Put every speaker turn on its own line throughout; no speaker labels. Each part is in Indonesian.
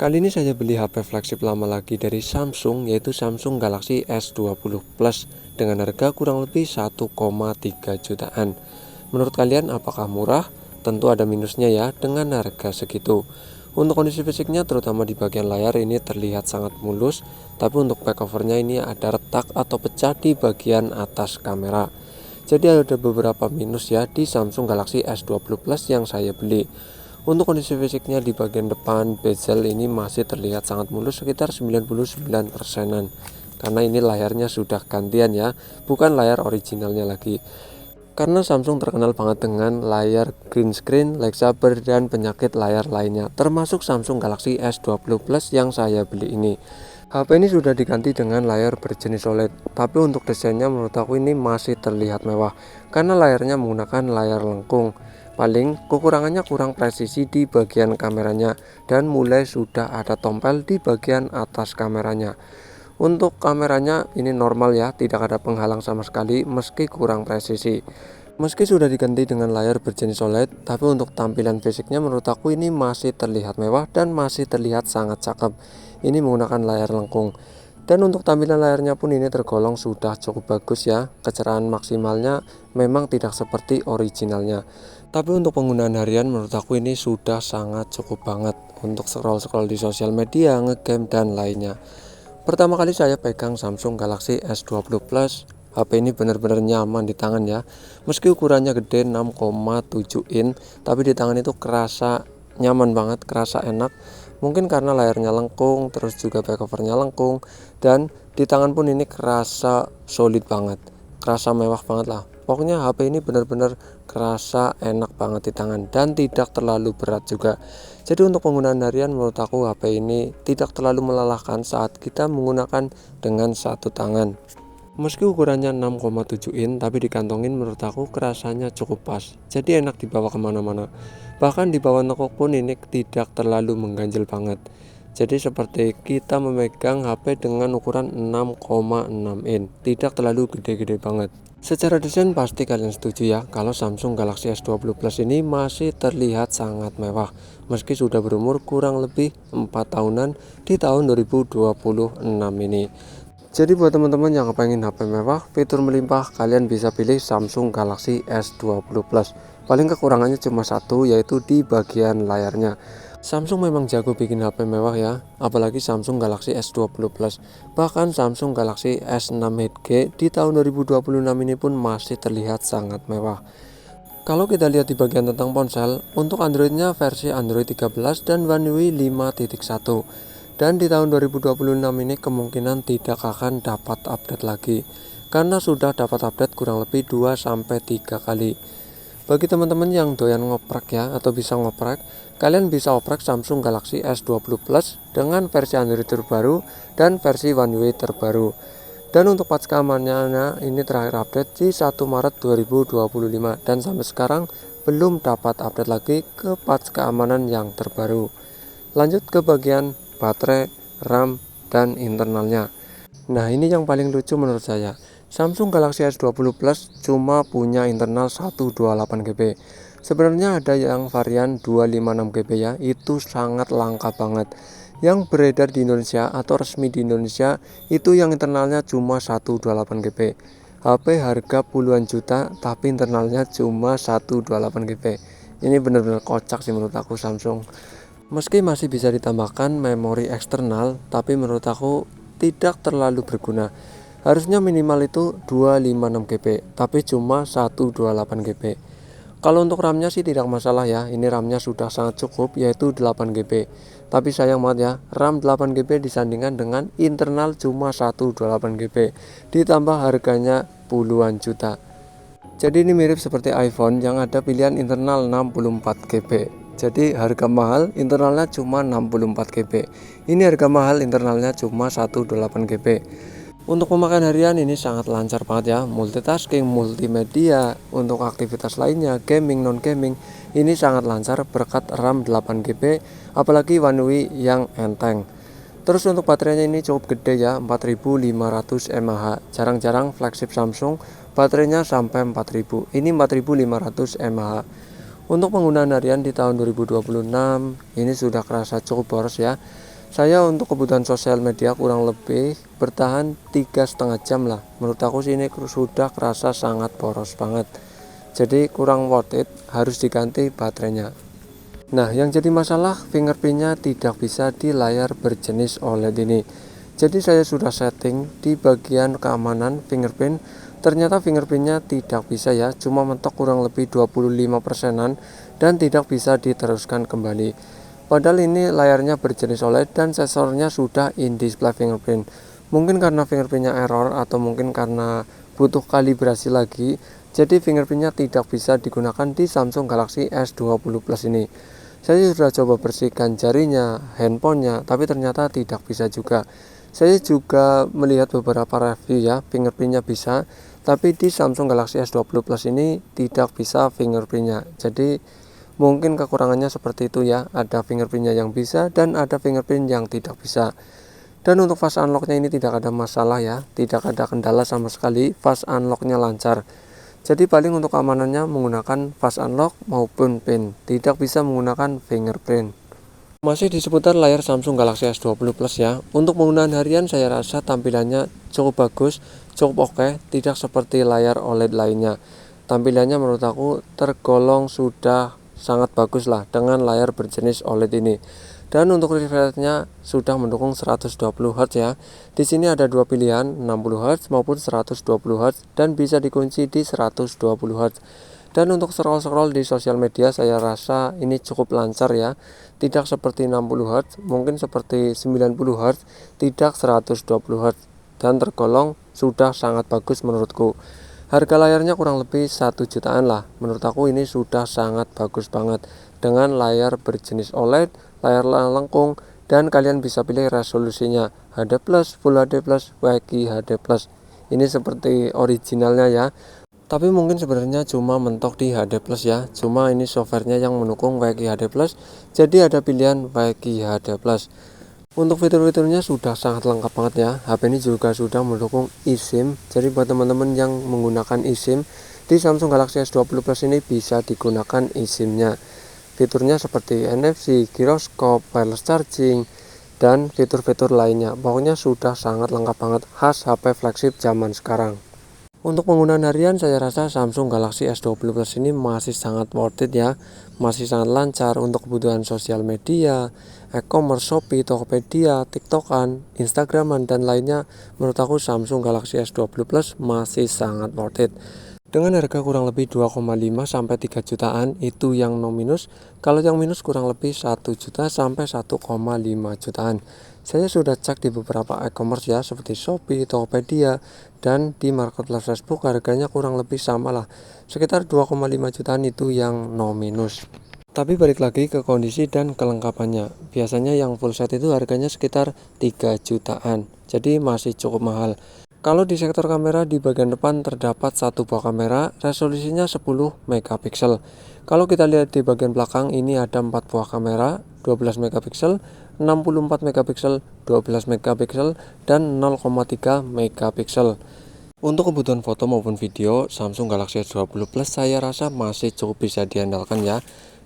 Kali ini saya beli HP flagship lama lagi dari Samsung, yaitu Samsung Galaxy S20 Plus dengan harga kurang lebih 1,3 jutaan. Menurut kalian apakah murah? Tentu ada minusnya ya dengan harga segitu. Untuk kondisi fisiknya terutama di bagian layar ini terlihat sangat mulus, tapi untuk back covernya ini ada retak atau pecah di bagian atas kamera. Jadi ada beberapa minus ya di Samsung Galaxy S20 Plus yang saya beli. Untuk kondisi fisiknya di bagian depan bezel ini masih terlihat sangat mulus sekitar 99%-an. Karena ini layarnya sudah gantian ya, bukan layar originalnya lagi. Karena Samsung terkenal banget dengan layar green screen, lag saber, dan penyakit layar lainnya, termasuk Samsung Galaxy S20 Plus yang saya beli ini. HP ini sudah diganti dengan layar berjenis OLED, tapi untuk desainnya menurut aku ini masih terlihat mewah, karena layarnya menggunakan layar lengkung. Paling kekurangannya kurang presisi di bagian kameranya, dan mulai sudah ada tompel di bagian atas kameranya. Untuk kameranya ini normal ya, tidak ada penghalang sama sekali meski kurang presisi. Meski sudah diganti dengan layar berjenis OLED, tapi untuk tampilan fisiknya menurut aku ini masih terlihat mewah dan masih terlihat sangat cakep. Ini menggunakan layar lengkung. Dan untuk tampilan layarnya pun ini tergolong sudah cukup bagus ya. Kecerahan maksimalnya memang tidak seperti originalnya. Tapi untuk penggunaan harian menurut aku ini sudah sangat cukup banget untuk scroll-scroll di sosial media, ngegame, dan lainnya. Pertama kali saya pegang Samsung Galaxy S20 Plus, HP ini benar-benar nyaman di tangan ya. Meski ukurannya gede 6,7 in, tapi di tangan itu kerasa nyaman banget, kerasa enak. Mungkin karena layarnya lengkung, terus juga back covernya lengkung, dan di tangan pun ini kerasa solid banget, kerasa mewah banget lah. Pokoknya HP ini benar-benar kerasa enak banget di tangan dan tidak terlalu berat juga. Jadi untuk penggunaan harian menurut aku HP ini tidak terlalu melelahkan saat kita menggunakan dengan satu tangan. Meski ukurannya 6,7 in, tapi dikantongin menurut aku kerasanya cukup pas. Jadi enak dibawa kemana-mana. Bahkan dibawa nekuk pun ini tidak terlalu mengganjal banget. Jadi seperti kita memegang HP dengan ukuran 6,6 in, tidak terlalu gede-gede banget. Secara desain pasti kalian setuju ya kalau Samsung Galaxy S20 Plus ini masih terlihat sangat mewah meski sudah berumur kurang lebih 4 tahunan di tahun 2026 ini. Jadi buat teman-teman yang pengen HP mewah, fitur melimpah, kalian bisa pilih Samsung Galaxy S20 Plus. Paling kekurangannya cuma satu, yaitu di bagian layarnya. Samsung memang jago bikin HP mewah ya, apalagi Samsung Galaxy S20 Plus. Bahkan Samsung Galaxy S6 Edge di tahun 2026 ini pun masih terlihat sangat mewah. Kalau kita lihat di bagian tentang ponsel, untuk Androidnya versi Android 13 dan One UI 5.1. Dan di tahun 2026 ini kemungkinan tidak akan dapat update lagi, karena sudah dapat update kurang lebih 2-3 kali. Bagi teman-teman yang doyan ngoprek ya, atau bisa ngoprek, kalian bisa oprek Samsung Galaxy S20 Plus dengan versi Android terbaru dan versi One UI terbaru. Dan untuk patch keamanannya ini terakhir update di 1 Maret 2025 dan sampai sekarang belum dapat update lagi ke patch keamanan yang terbaru. Lanjut ke bagian baterai, RAM, dan internalnya. Nah ini yang paling lucu menurut saya. Samsung Galaxy S20 Plus cuma punya internal 128GB. Sebenarnya ada yang varian 256GB ya, itu sangat langka banget. Yang beredar di Indonesia atau resmi di Indonesia itu yang internalnya cuma 128GB. HP harga puluhan juta tapi internalnya cuma 128GB. Ini benar-benar kocak sih menurut aku Samsung. Meski masih bisa ditambahkan memori eksternal, tapi menurut aku tidak terlalu berguna. Harusnya minimal itu 256GB, tapi cuma 128GB. Kalau untuk RAM-nya sih tidak masalah ya, ini RAM-nya sudah sangat cukup yaitu 8GB. Tapi sayang banget ya, RAM 8GB disandingkan dengan internal cuma 128GB, ditambah harganya puluhan juta. Jadi ini mirip seperti iPhone yang ada pilihan internal 64GB. Jadi harga mahal internalnya cuma 64GB. Ini harga mahal internalnya cuma 128GB. Untuk pemakaian harian ini sangat lancar banget ya, multitasking, multimedia, untuk aktivitas lainnya, gaming, non-gaming, ini sangat lancar berkat RAM 8GB, apalagi One UI yang enteng. Terus untuk baterainya ini cukup gede ya, 4500 mAh. Jarang-jarang flagship Samsung baterainya sampai 4000. Ini 4500 mAh. Untuk penggunaan harian di tahun 2026 ini sudah kerasa cukup boros ya. Saya untuk kebutuhan sosial media kurang lebih bertahan 3,5 jam lah. Menurut aku sih ini sudah kerasa sangat boros banget. Jadi kurang worth it, harus diganti baterainya. Nah, yang jadi masalah fingerprintnya tidak bisa di layar berjenis OLED ini. Jadi saya sudah setting di bagian keamanan fingerprint. Ternyata fingerprintnya tidak bisa ya, cuma mentok kurang lebih 25%-an dan tidak bisa diteruskan kembali. Padahal ini layarnya berjenis OLED dan sensornya sudah in-display fingerprint. Mungkin karena fingerprintnya error atau mungkin karena butuh kalibrasi lagi, jadi fingerprintnya tidak bisa digunakan di Samsung Galaxy S20 Plus ini. Saya sudah coba bersihkan jarinya, handphonenya, tapi ternyata tidak bisa juga. Saya juga melihat beberapa review ya, fingerprintnya bisa, tapi di Samsung Galaxy S20 Plus ini tidak bisa fingerprintnya. Jadi mungkin kekurangannya seperti itu ya, ada fingerprintnya yang bisa dan ada fingerprint yang tidak bisa. Dan untuk fast unlocknya ini tidak ada masalah ya, tidak ada kendala sama sekali, fast unlocknya lancar. Jadi paling untuk keamanannya menggunakan fast unlock maupun PIN, tidak bisa menggunakan fingerprint. Masih di seputar layar Samsung Galaxy S20 Plus ya. Untuk penggunaan harian saya rasa tampilannya cukup bagus, cukup oke, tidak seperti layar OLED lainnya. Tampilannya menurut aku tergolong sudah sangat bagus lah dengan layar berjenis OLED ini. Dan untuk refresh rate-nya sudah mendukung 120 Hz ya. Di sini ada dua pilihan, 60 Hz maupun 120 Hz dan bisa dikunci di 120 Hz. Dan untuk scroll-scroll di sosial media saya rasa ini cukup lancar ya. Tidak seperti 60 Hz, mungkin seperti 90 Hz, tidak 120 Hz dan tergolong sudah sangat bagus menurutku. Harga layarnya kurang lebih 1 jutaan lah. Menurut aku ini sudah sangat bagus banget dengan layar berjenis OLED, layar lengkung, dan kalian bisa pilih resolusinya HD+, Full HD+, QHD+. Ini seperti originalnya ya. Tapi mungkin sebenarnya cuma mentok di HD+ ya. Cuma ini softwarenya yang mendukung QHD+, jadi ada pilihan QHD+. Untuk fitur-fiturnya sudah sangat lengkap banget ya. HP ini juga sudah mendukung eSIM. Jadi buat teman-teman yang menggunakan eSIM di Samsung Galaxy S20 Plus ini bisa digunakan eSIM-nya. Fiturnya seperti NFC, gyroscope, wireless charging, dan fitur-fitur lainnya. Pokoknya sudah sangat lengkap banget, khas HP flagship zaman sekarang. Untuk penggunaan harian saya rasa Samsung Galaxy S20 Plus ini masih sangat worth it ya. Masih sangat lancar untuk kebutuhan sosial media, e-commerce, Shopee, Tokopedia, TikTokan, Instagraman, dan lainnya. Menurut aku Samsung Galaxy S20 Plus masih sangat worth it. Dengan harga kurang lebih 2,5 sampai 3 jutaan itu yang no minus. Kalau yang minus kurang lebih 1 juta sampai 1,5 jutaan. Saya sudah cek di beberapa e-commerce ya seperti Shopee, Tokopedia, dan di marketplace Facebook harganya kurang lebih sama lah. Sekitar 2,5 jutaan itu yang no minus. Tapi balik lagi ke kondisi dan kelengkapannya. Biasanya yang full set itu harganya sekitar 3 jutaan. Jadi masih cukup mahal. Kalau di sektor kamera di bagian depan terdapat satu buah kamera, resolusinya 10 megapiksel. Kalau kita lihat di bagian belakang ini ada 4 buah kamera, 12 megapiksel, 64 megapiksel, 12 megapiksel, dan 0,3 megapiksel. Untuk kebutuhan foto maupun video, Samsung Galaxy S20 Plus saya rasa masih cukup bisa diandalkan ya.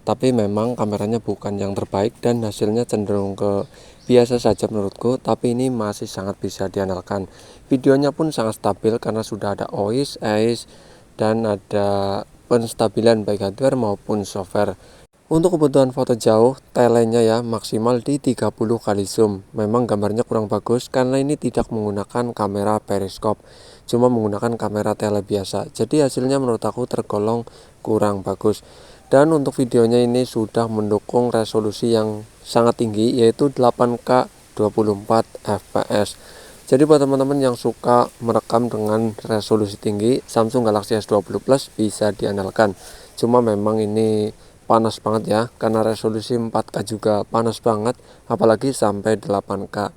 Tapi memang kameranya bukan yang terbaik dan hasilnya cenderung ke biasa saja menurutku, tapi ini masih sangat bisa diandalkan. Videonya pun sangat stabil karena sudah ada OIS, AIS, dan ada penstabilan baik hardware maupun software. Untuk kebutuhan foto jauh, telenya ya maksimal di 30 kali zoom. Memang gambarnya kurang bagus karena ini tidak menggunakan kamera periskop, cuma menggunakan kamera tele biasa. Jadi hasilnya menurut aku tergolong kurang bagus. Dan untuk videonya ini sudah mendukung resolusi yang sangat tinggi yaitu 8K 24 fps. Jadi buat teman-teman yang suka merekam dengan resolusi tinggi, Samsung Galaxy S20 Plus bisa diandalkan. Cuma memang ini panas banget ya, karena resolusi 4K juga panas banget, apalagi sampai 8K.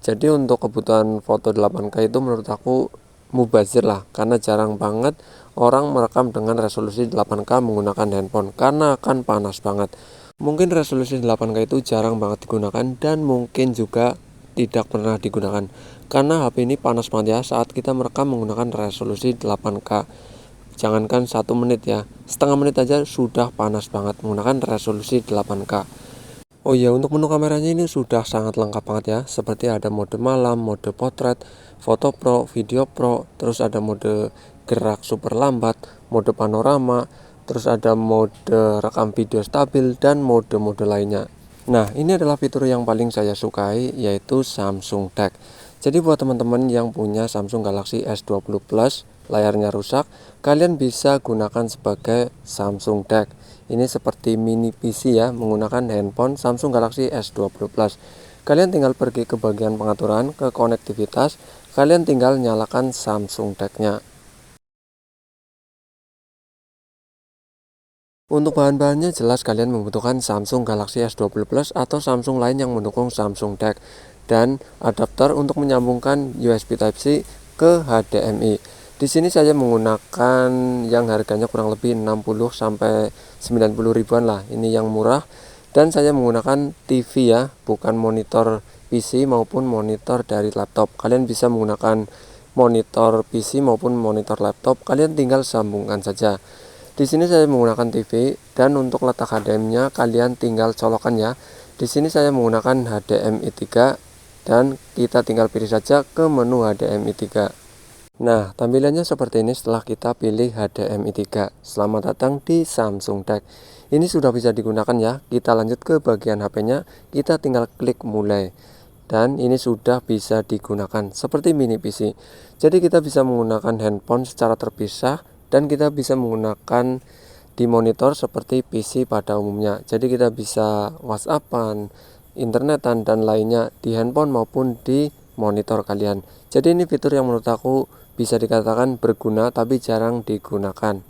Jadi untuk kebutuhan foto 8K itu menurut aku mubazir lah, karena jarang banget orang merekam dengan resolusi 8K menggunakan handphone, karena akan panas banget. Mungkin resolusi 8K itu jarang banget digunakan dan mungkin juga tidak pernah digunakan, karena HP ini panas banget ya saat kita merekam menggunakan resolusi 8K. Jangankan 1 menit ya, setengah menit aja sudah panas banget menggunakan resolusi 8K. Oh iya, untuk menu kameranya ini sudah sangat lengkap banget ya. Seperti ada mode malam, mode potret, foto pro, video pro, terus ada mode gerak super lambat, mode panorama, terus ada mode rekam video stabil, dan mode-mode lainnya. Nah, ini adalah fitur yang paling saya sukai, yaitu Samsung Tag. Jadi buat teman-teman yang punya Samsung Galaxy S20 Plus, layarnya rusak, kalian bisa gunakan sebagai Samsung Tag. Ini seperti mini PC ya, menggunakan handphone Samsung Galaxy S20 Plus. Kalian tinggal pergi ke bagian pengaturan, ke konektivitas, kalian tinggal nyalakan Samsung Tag-nya. Untuk bahan-bahannya jelas kalian membutuhkan Samsung Galaxy S20 Plus atau Samsung lain yang mendukung Samsung Tag, dan adapter untuk menyambungkan USB Type-C ke HDMI. Di sini saya menggunakan yang harganya kurang lebih 60 sampai 90 ribuan lah. Ini yang murah, dan saya menggunakan TV ya, bukan monitor PC maupun monitor dari laptop. Kalian bisa menggunakan monitor PC maupun monitor laptop, kalian tinggal sambungkan saja. Di sini saya menggunakan TV, dan untuk letak HDMI-nya kalian tinggal colokan ya. Di sini saya menggunakan HDMI 3, dan kita tinggal pilih saja ke menu HDMI 3. Nah, tampilannya seperti ini setelah kita pilih HDMI 3. Selamat datang di Samsung Tag. Ini sudah bisa digunakan ya. Kita lanjut ke bagian HP-nya, kita tinggal klik mulai. Dan ini sudah bisa digunakan seperti mini PC. Jadi kita bisa menggunakan handphone secara terpisah, dan kita bisa menggunakan di monitor seperti PC pada umumnya. Jadi kita bisa WhatsAppan, internetan, dan lainnya di handphone maupun di monitor kalian. Jadi ini fitur yang menurut aku bisa dikatakan berguna tapi jarang digunakan.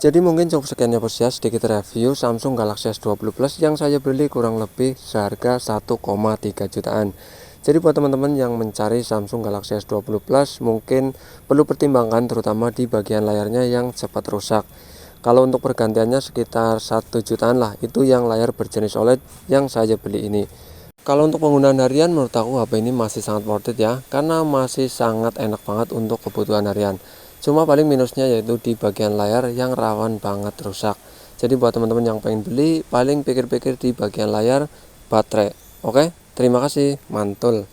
Jadi mungkin cukup sekian ya bos ya, sedikit review Samsung Galaxy S20 Plus yang saya beli kurang lebih seharga 1,3 jutaan. Jadi buat teman-teman yang mencari Samsung Galaxy S20 Plus mungkin perlu pertimbangkan terutama di bagian layarnya yang cepat rusak. Kalau untuk pergantiannya sekitar 1 jutaan lah, itu yang layar berjenis OLED yang saya beli ini. Kalau untuk penggunaan harian menurut aku HP ini masih sangat worth it ya, karena masih sangat enak banget untuk kebutuhan harian. Cuma paling minusnya yaitu di bagian layar yang rawan banget rusak. Jadi buat teman-teman yang pengen beli, paling pikir-pikir di bagian layar, baterai. Oke, terima kasih, mantul.